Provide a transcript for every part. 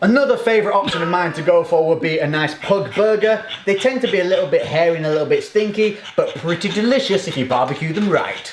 Another favourite option of mine to go for would be a nice pug burger. They tend to be a little bit hairy and a little bit stinky, but pretty delicious if you barbecue them right.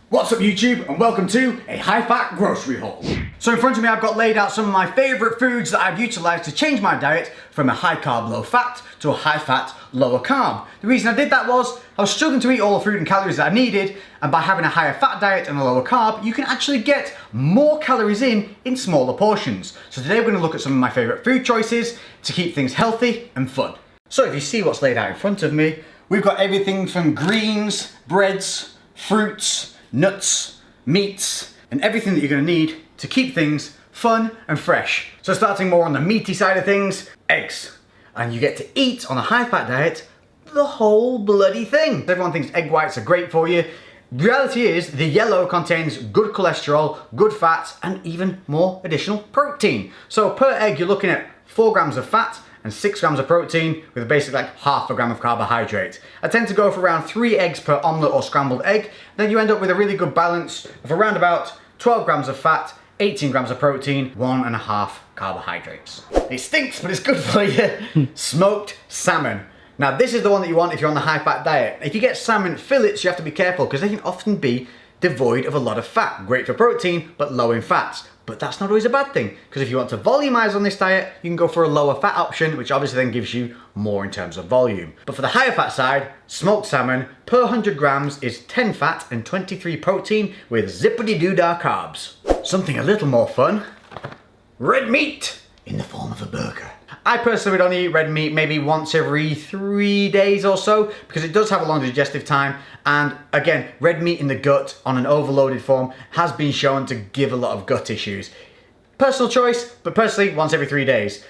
What's up YouTube, and welcome to a high-fat grocery haul. So in front of me I've got laid out some of my favourite foods that I've utilised to change my diet from a high-carb, low-fat to a high-fat, lower-carb. The reason I did that was I was struggling to eat all the food and calories that I needed, and by having a higher fat diet and a lower carb, you can actually get more calories in smaller portions. So today we're going to look at some of my favourite food choices to keep things healthy and fun. So if you see what's laid out in front of me, we've got everything from greens, breads, fruits, nuts, meats, and everything that you're going to need to keep things fun and fresh. So starting more on the meaty side of things, eggs. And you get to eat on a high fat diet the whole bloody thing. Everyone thinks egg whites are great for you. Reality is the yellow contains good cholesterol, good fats, and even more additional protein. So per egg you're looking at 4 grams of fat and 6 grams of protein with basically like half a gram of carbohydrate. I tend to go for around 3 eggs per omelette or scrambled egg. Then you end up with a really good balance of around about 12 grams of fat, 18 grams of protein, 1.5 carbohydrates. It stinks, but it's good for you. Smoked salmon. Now this is the one that you want if you're on the high fat diet. If you get salmon fillets, you have to be careful because they can often be devoid of a lot of fat. Great for protein, but low in fats. But that's not always a bad thing, because if you want to volumize on this diet, you can go for a lower fat option, which obviously then gives you more in terms of volume. But for the higher fat side, smoked salmon per 100 grams is 10 fat and 23 protein with zippity-doo-dah carbs. Something a little more fun, red meat in the form of a burger. I personally would only eat red meat maybe once every 3 days or so because it does have a long digestive time, and again, red meat in the gut on an overloaded form has been shown to give a lot of gut issues. Personal choice, but personally once every 3 days.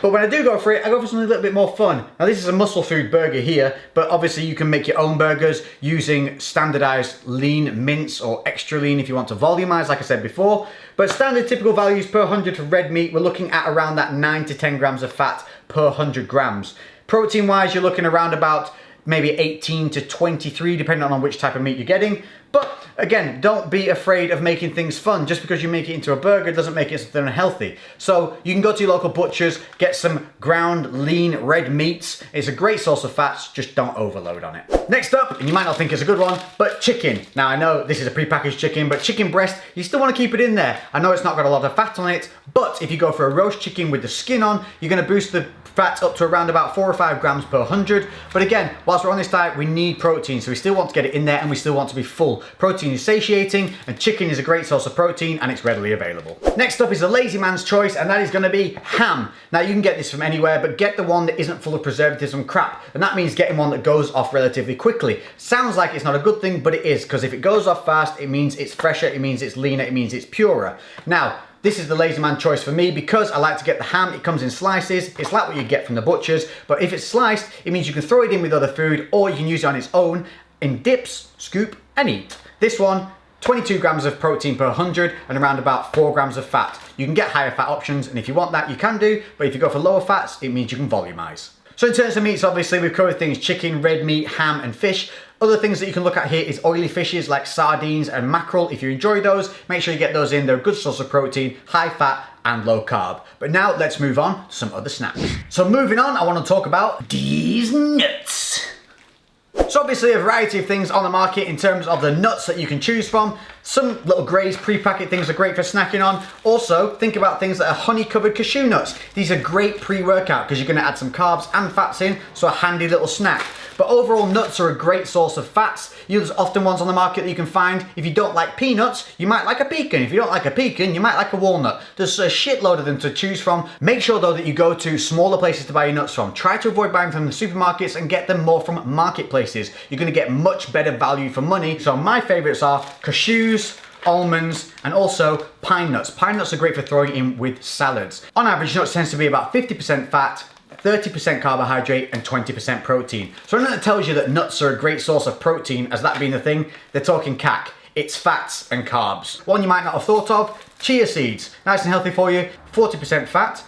But when I do go for it, I go for something a little bit more fun. Now this is a muscle food burger here, but obviously you can make your own burgers using standardized lean mince or extra lean if you want to volumize, like I said before. But standard typical values per 100 for red meat, we're looking at around that 9 to 10 grams of fat per 100 grams. Protein wise, you're looking around about maybe 18 to 23, depending on which type of meat you're getting. But again, don't be afraid of making things fun. Just because you make it into a burger doesn't make it something unhealthy. So you can go to your local butchers, get some ground lean red meats. It's a great source of fats, just don't overload on it. Next up, and you might not think it's a good one, but chicken. Now I know this is a prepackaged chicken, but chicken breast, you still want to keep it in there. I know it's not got a lot of fat on it, but if you go for a roast chicken with the skin on, you're going to boost the fat up to around about 4 or 5 grams per 100. But again, whilst we're on this diet, we need protein, so we still want to get it in there and we still want to be full. Protein is satiating, and chicken is a great source of protein and it's readily available. Next up is a lazy man's choice, and that is going to be ham. Now you can get this from anywhere, but get the one that isn't full of preservatives and crap, and that means getting one that goes off relatively quickly. Sounds like it's not a good thing, but it is, because if it goes off fast, it means it's fresher, it means it's leaner, it means it's purer. Now, this is the lazy man choice for me because I like to get the ham. It comes in slices. It's like what you get from the butchers, but if it's sliced, it means you can throw it in with other food or you can use it on its own in dips, scoop and eat. This one, 22 grams of protein per 100 and around about 4 grams of fat. You can get higher fat options, and if you want that, you can do, but if you go for lower fats, it means you can volumize. So in terms of meats, obviously we've covered things chicken, red meat, ham and fish. Other things that you can look at here is oily fishes like sardines and mackerel. If you enjoy those, make sure you get those in. They're a good source of protein, high fat and low carb. But now let's move on to some other snacks. So moving on, I want to talk about these nuts. So obviously a variety of things on the market in terms of the nuts that you can choose from. Some little Graze pre-packet things are great for snacking on. Also, think about things that are honey-covered cashew nuts. These are great pre-workout because you're going to add some carbs and fats in, so a handy little snack. But overall, nuts are a great source of fats. There's often ones on the market that you can find. If you don't like peanuts, you might like a pecan. If you don't like a pecan, you might like a walnut. There's a shitload of them to choose from. Make sure though that you go to smaller places to buy your nuts from. Try to avoid buying from the supermarkets and get them more from marketplaces. You're going to get much better value for money. So my favorites are cashews, almonds, and also pine nuts. Pine nuts are great for throwing in with salads. On average, nuts tends to be about 50% fat, 30% carbohydrate and 20% protein. So anything that tells you that nuts are a great source of protein, as that being the thing, they're talking cack. It's fats and carbs. One you might not have thought of, chia seeds. Nice and healthy for you, 40% fat.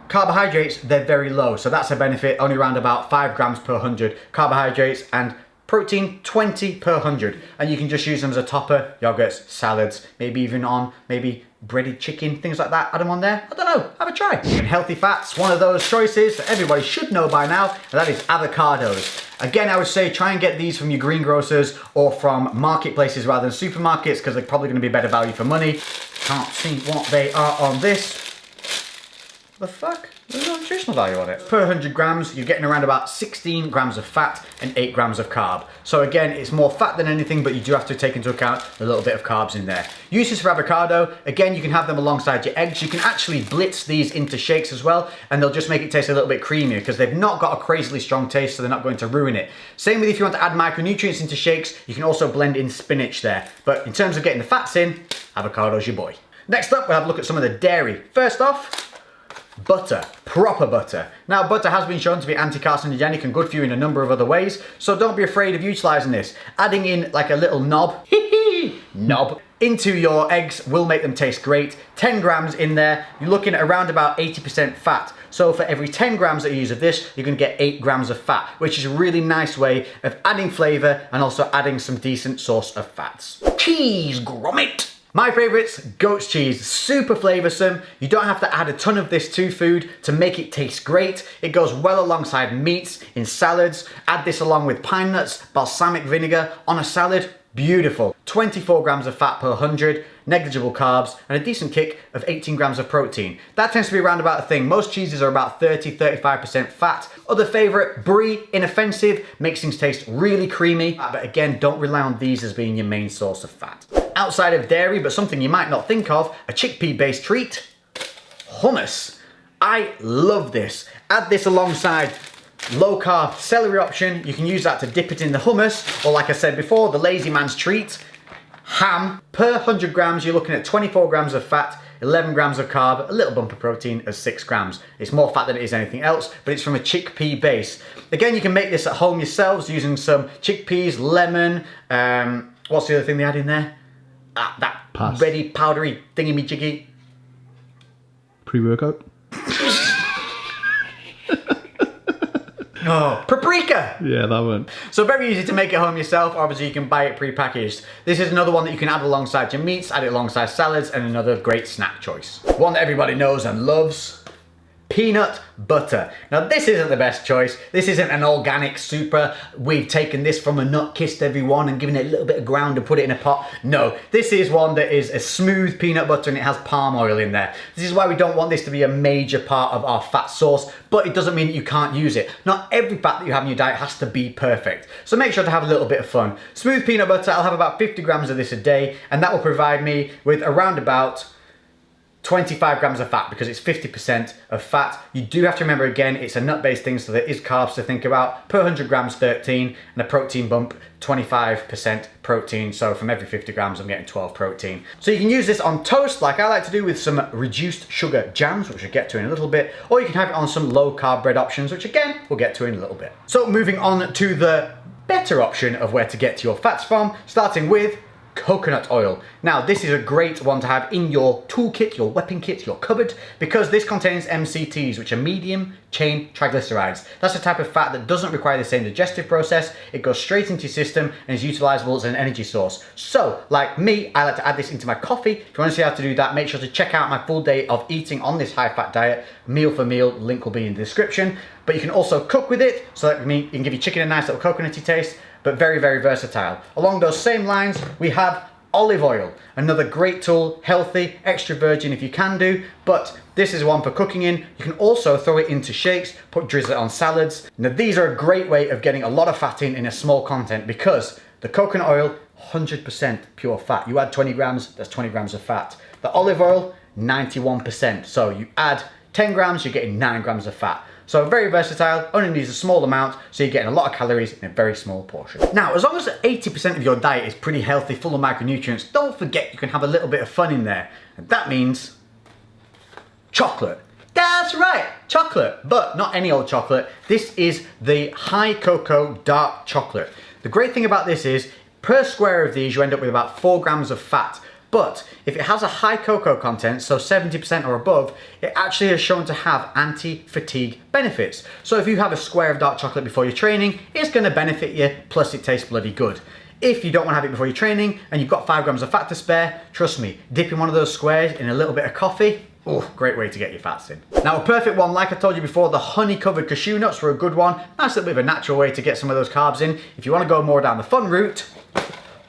Carbohydrates, they're very low, so that's a benefit, only around about 5 grams per 100 carbohydrates, and protein 20 per 100. And you can just use them as a topper, yogurts, salads, maybe even on maybe breaded chicken, things like that, add them on there. I don't know, have a try. And healthy fats, one of those choices that everybody should know by now, and that is avocados. Again, I would say try and get these from your greengrocers or from marketplaces rather than supermarkets, because they're probably gonna be better value for money. Can't see what they are on this. The fuck? There's no nutritional value on it. Per 100 grams, you're getting around about 16 grams of fat and 8 grams of carb. So again, it's more fat than anything, but you do have to take into account a little bit of carbs in there. Uses for avocado, again, you can have them alongside your eggs. You can actually blitz these into shakes as well, and they'll just make it taste a little bit creamier because they've not got a crazily strong taste, so they're not going to ruin it. Same with if you want to add micronutrients into shakes, you can also blend in spinach there. But in terms of getting the fats in, avocado's your boy. Next up, we'll have a look at some of the dairy. First off, butter, proper butter. Now, butter has been shown to be anti-carcinogenic and good for you in a number of other ways, so don't be afraid of utilising this. Adding in like a little knob into your eggs will make them taste great. 10 grams in there, you're looking at around about 80% fat. So for every 10 grams that you use of this, you're gonna get 8 grams of fat, which is a really nice way of adding flavour and also adding some decent source of fats. Cheese grommet. My favourites, goat's cheese, super flavoursome. You don't have to add a ton of this to food to make it taste great. It goes well alongside meats, in salads. Add this along with pine nuts, balsamic vinegar on a salad, beautiful. 24 grams of fat per 100, negligible carbs, and a decent kick of 18 grams of protein. That tends to be around about a thing. Most cheeses are about 30-35% fat. Other favourite, brie, inoffensive, makes things taste really creamy. But again, don't rely on these as being your main source of fat. Outside of dairy, but something you might not think of, a chickpea-based treat, hummus. I love this. Add this alongside low-carb celery option. You can use that to dip it in the hummus, or like I said before, the lazy man's treat, ham. Per 100 grams, you're looking at 24 grams of fat, 11 grams of carb, a little bump of protein as 6 grams. It's more fat than it is anything else, but it's from a chickpea base. Again, you can make this at home yourselves using some chickpeas, lemon, what's the other thing they had in there? That ready powdery thingy-me-jiggy. Pre-workout? Oh, paprika! Yeah, that one. So very easy to make at home yourself. Obviously, you can buy it pre-packaged. This is another one that you can add alongside your meats, add it alongside salads, and another great snack choice. One that everybody knows and loves. Peanut butter. Now this isn't the best choice. This isn't an organic super, we've taken this from a nut, kissed everyone and given it a little bit of ground and put it in a pot. No, this is one that is a smooth peanut butter and it has palm oil in there. This is why we don't want this to be a major part of our fat source, but it doesn't mean that you can't use it. Not every fat that you have in your diet has to be perfect. So make sure to have a little bit of fun. Smooth peanut butter, I'll have about 50 grams of this a day, and that will provide me with around about 25 grams of fat because it's 50% of fat. You do have to remember again, it's a nut-based thing, so there is carbs to think about. Per 100 grams, 13, and a protein bump, 25% protein. So from every 50 grams, I'm getting 12 protein. So you can use this on toast, like I like to do with some reduced sugar jams, which we'll get to in a little bit, or you can have it on some low-carb bread options, which again, we'll get to in a little bit. So moving on to the better option of where to get your fats from, starting with coconut oil. Now this is a great one to have in your toolkit, your weapon kit, your cupboard, because this contains MCTs, which are medium chain triglycerides. That's a type of fat that doesn't require the same digestive process. It goes straight into your system and is utilizable as an energy source. So like me, I like to add this into my coffee. If you want to see how to do that, make sure to check out my full day of eating on this high fat diet, meal for meal. Link will be in the description. But you can also cook with it, so that you can give your chicken a nice little coconutty taste, but very, very versatile. Along those same lines, we have olive oil, another great tool, healthy, extra virgin if you can do, but this is one for cooking in. You can also throw it into shakes, drizzle it on salads. Now these are a great way of getting a lot of fat in a small content, because the coconut oil, 100% pure fat. You add 20 grams, that's 20 grams of fat. The olive oil, 91%. So you add 10 grams, you're getting 9 grams of fat. So very versatile, only needs a small amount, so you're getting a lot of calories in a very small portion. Now, as long as 80% of your diet is pretty healthy, full of micronutrients, don't forget you can have a little bit of fun in there. And that means chocolate. That's right, chocolate, but not any old chocolate. This is the high cocoa dark chocolate. The great thing about this is, per square of these, you end up with about 4 grams of fat. But if it has a high cocoa content, so 70% or above, it actually is shown to have anti-fatigue benefits. So if you have a square of dark chocolate before your training, it's going to benefit you, plus it tastes bloody good. If you don't want to have it before your training and you've got 5 grams of fat to spare, trust me, dipping one of those squares in a little bit of coffee, oh, great way to get your fats in. Now a perfect one, like I told you before, the honey covered cashew nuts were a good one. Nice little bit of a natural way to get some of those carbs in. If you want to go more down the fun route,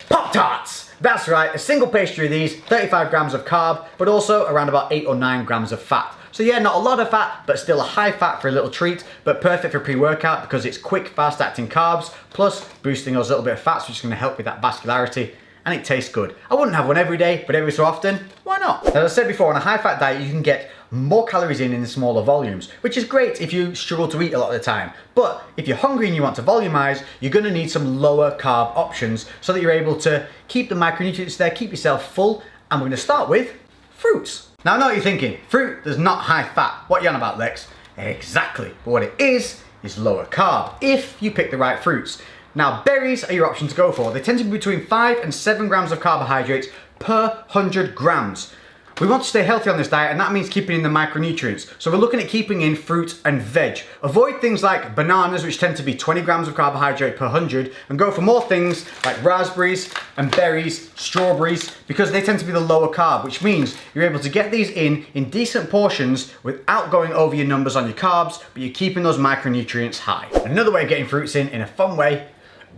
Pop-Tarts! That's right, a single pastry of these, 35 grams of carb, but also around about 8 or 9 grams of fat. So yeah, not a lot of fat, but still a high fat for a little treat, but perfect for pre-workout because it's quick, fast acting carbs, plus boosting those little bit of fats, which is going to help with that vascularity, and it tastes good. I wouldn't have one every day, but every so often, why not? As I said before, on a high fat diet, you can get more calories in smaller volumes, which is great if you struggle to eat a lot of the time. But if you're hungry and you want to volumize, you're going to need some lower carb options so that you're able to keep the micronutrients there, keep yourself full, and we're going to start with fruits. Now I know what you're thinking, fruit that's not high fat. What are you on about, Lex? Exactly, but what it is lower carb, if you pick the right fruits. Now berries are your option to go for. They tend to be between 5 and 7 grams of carbohydrates per 100 grams. We want to stay healthy on this diet, and that means keeping in the micronutrients. So we're looking at keeping in fruit and veg. Avoid things like bananas, which tend to be 20 grams of carbohydrate per 100, and go for more things like raspberries and berries, strawberries, because they tend to be the lower carb, which means you're able to get these in decent portions without going over your numbers on your carbs, but you're keeping those micronutrients high. Another way of getting fruits in a fun way,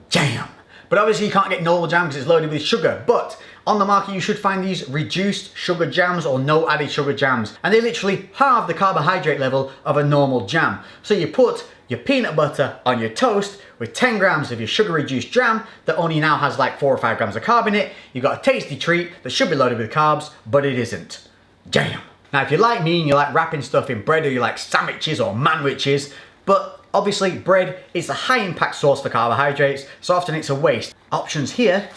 jam. But obviously you can't get normal jam because it's loaded with sugar, but on the market you should find these reduced sugar jams or no added sugar jams, and they literally halve the carbohydrate level of a normal jam. So you put your peanut butter on your toast with 10 grams of your sugar reduced jam that only now has like 4 or 5 grams of carb in it. You've got a tasty treat that should be loaded with carbs, but it isn't. Jam. Now if you're like me and you like wrapping stuff in bread, or you like sandwiches or manwiches, but obviously bread is a high impact source for carbohydrates, so often it's a waste. Options here,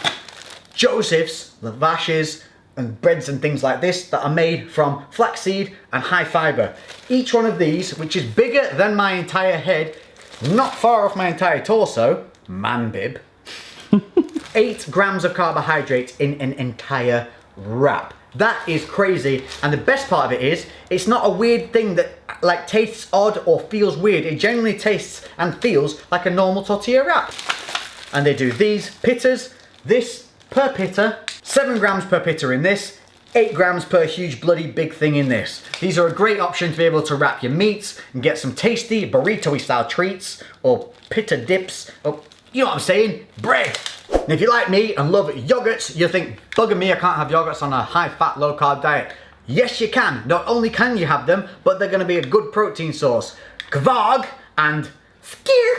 Joseph's, Lavaches, and breads and things like this that are made from flaxseed and high fiber. Each one of these, which is bigger than my entire head, not far off my entire torso, man bib, 8 grams of carbohydrates in an entire wrap. That is crazy, and the best part of it is, it's not a weird thing that like tastes odd or feels weird. It genuinely tastes and feels like a normal tortilla wrap. And they do these pittas, this per pitta, 7 grams per pitta in this, 8 grams per huge bloody big thing in this. These are a great option to be able to wrap your meats and get some tasty burrito-y style treats or pitta dips, or you know what I'm saying, bread. And if you like me and love yogurts, you think, bugger me, I can't have yogurts on a high fat, low carb diet. Yes, you can. Not only can you have them, but they're gonna be a good protein source. Kvarg and Skier.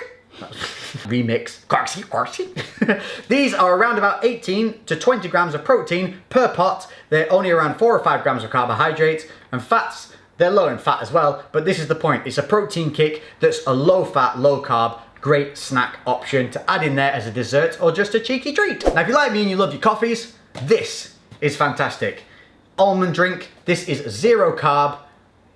Remix. Quarksy. These are around about 18 to 20 grams of protein per pot. They're only around 4 or 5 grams of carbohydrates, and fats, they're low in fat as well, but this is the point. It's a protein kick that's a low fat, low carb, great snack option to add in there as a dessert or just a cheeky treat. Now if you like me and you love your coffees, this is fantastic. Almond drink, this is 0 carb,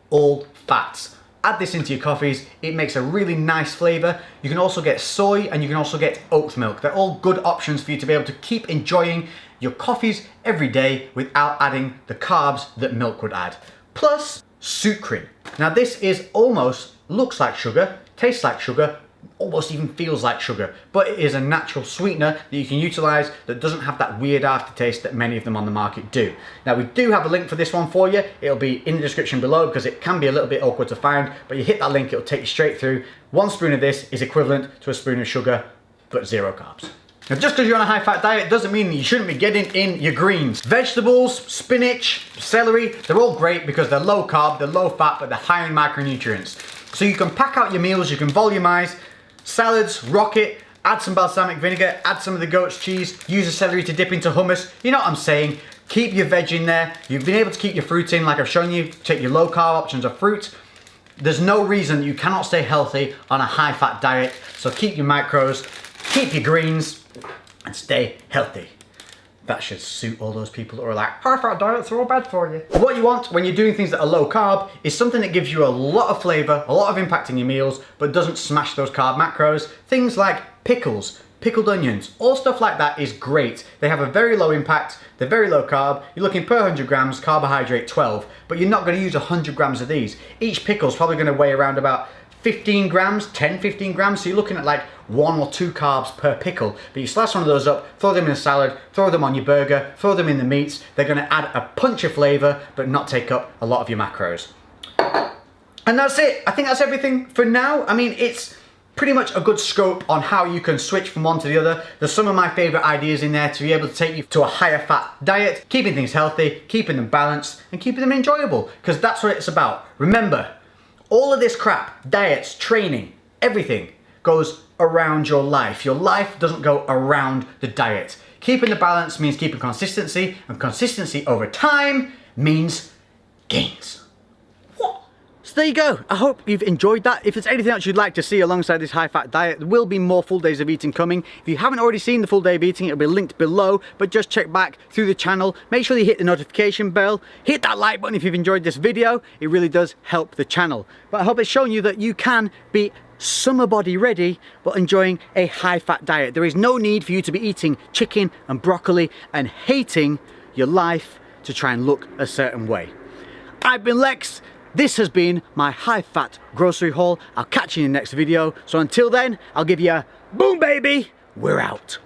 all fats. Add this into your coffees, it makes a really nice flavour. You can also get soy and you can also get oat milk. They're all good options for you to be able to keep enjoying your coffees every day without adding the carbs that milk would add. Plus, sucrin. Now this is almost, looks like sugar, tastes like sugar, almost even feels like sugar, but it is a natural sweetener that you can utilize that doesn't have that weird aftertaste that many of them on the market do. Now we do have a link for this one for you. It'll be in the description below because it can be a little bit awkward to find, but you hit that link, it'll take you straight through. 1 spoon of this is equivalent to a spoon of sugar, but 0 carbs. Now just because you're on a high fat diet doesn't mean that you shouldn't be getting in your greens. Vegetables, spinach, celery, they're all great because they're low carb, they're low fat, but they're high in macronutrients. So you can pack out your meals, you can volumize. Salads, rocket, add some balsamic vinegar, add some of the goat's cheese, use the celery to dip into hummus. You know what I'm saying? Keep your veg in there. You've been able to keep your fruit in like I've shown you. Take your low carb options of fruit. There's no reason you cannot stay healthy on a high fat diet. So keep your macros, keep your greens, and stay healthy. That should suit all those people that are like, high fat diets are all bad for you. What you want when you're doing things that are low carb is something that gives you a lot of flavor, a lot of impact in your meals, but doesn't smash those carb macros. Things like pickles, pickled onions, all stuff like that is great. They have a very low impact, they're very low carb. You're looking per 100 grams, carbohydrate 12, but you're not gonna use 100 grams of these. Each pickle is probably gonna weigh around about 15 grams, 10, 15 grams, so you're looking at like 1 or 2 carbs per pickle. But you slice one of those up, throw them in a salad, throw them on your burger, throw them in the meats. They're gonna add a punch of flavor, but not take up a lot of your macros. And that's it. I think that's everything for now. I mean, it's pretty much a good scope on how you can switch from one to the other. There's some of my favorite ideas in there to be able to take you to a higher fat diet, keeping things healthy, keeping them balanced, and keeping them enjoyable, because that's what it's about. Remember, all of this crap, diets, training, everything goes around your life. Your life doesn't go around the diet. Keeping the balance means keeping consistency, and consistency over time means gains. So there you go. I hope you've enjoyed that. If there's anything else you'd like to see alongside this high-fat diet, there will be more full days of eating coming. If you haven't already seen the full day of eating, it'll be linked below, but just check back through the channel. Make sure you hit the notification bell. Hit that like button if you've enjoyed this video. It really does help the channel. But I hope it's shown you that you can be summer body ready, but enjoying a high-fat diet. There is no need for you to be eating chicken and broccoli and hating your life to try and look a certain way. I've been Lex. This has been my high-fat grocery haul. I'll catch you in the next video. So until then, I'll give you a boom, baby. We're out.